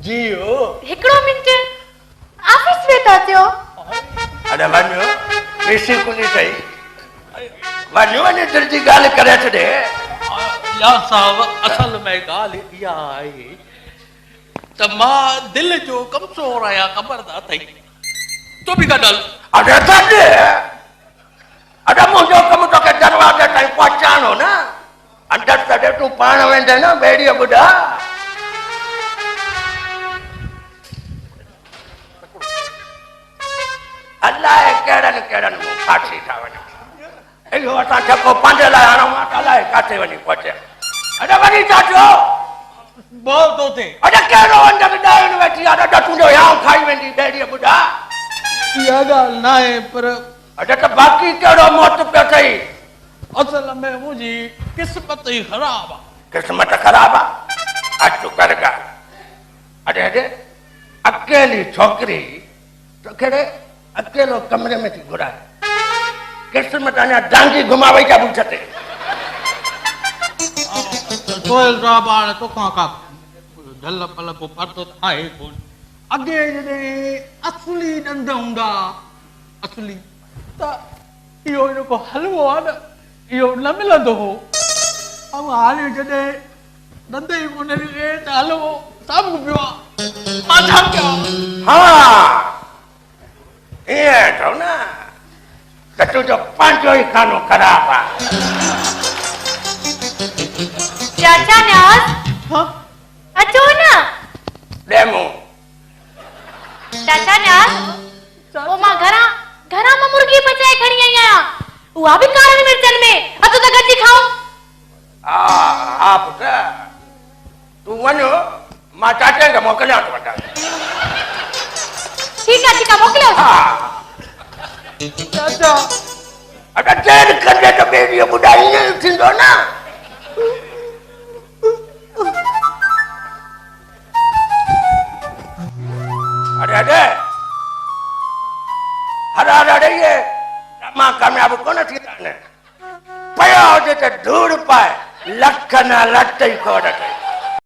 जियो हिकड़ो minute office में था थियो अरे वञो बेसी कोनी सही वञो वञो जल्दी ॻाल्हि करे छॾे या साहब असल में ॻाल्हि इहा आहे त मां दिलि जो कमज़ोर आहियां ख़बर त अथई तूं बि गॾु हल अरे छॾ अरे मुंहिंजो कमु तोखे दरवाज़े ताईं पहुचाइणो न अंदरि तॾहिं तूं पाण वेंदे न ॿेड़ीअ ॿुधा अलाए कहिड़नि कहिड़नि मूं फासी था वञनि इहो असां जेको पंहिंजे लाइ हणूं था अलाए किथे वञी पहुचे अरे वञी था चओ बहुत तो थे अरे कहिड़ो अंदरि ॾाइण वेठी आहे अॼु तुंहिंजो याव खाई वेंदी ॿेड़ीअ ॿुधा इहा ॻाल्हि न आहे पर अॼु त बाक़ी कहिड़ो मौत पियो अथई असल में मुंहिंजी क़िस्मत ई ख़राबु आहे क़िस्मत ख़राब आहे अच तूं कर ॻाल्हि अरे अरे अकेली छोकिरी तोखे अकेलो कमरे में थी घुराए क़िस्मत अञा डांगी घुमावई जा बूठ ते सोहेल साहब हाणे तोखां का झल पल को पतो आहे कोन अॻे जॾहिं असली ॾंद हूंदा असली त इहो जेको हलवो आहे न इहो न मिलंदो हो ऐं हाणे जॾहिं ॾंद ई कोन निकिरे त हलवो सभु पियो आहे मां छा कयां हा ईअं चओ न त तुंहिंजो पंहिंजो ई खानो ख़राबु आहे चाचा न्यास हाँ अचो न ॾे मूं चाचा न्यास ओ मां घरा मां मुर्गी पचाए खणी आई आहियां उहा बि कारनि मिर्चनि में अचो त गॾिजी खाओ हा पुट तूं वञो मां चाचे खे मोकिलियां थो वठां ठीक आहे मोकिलियो हा चाचा अगरि देरि कंदे त ॿेड़ीअ ॿुधा ईअं ई थींदो न अरे अरे अरे ये मां कामयाब कोन थींदा न पिया हुजे त धूड़ पाए लख न लट ई कोन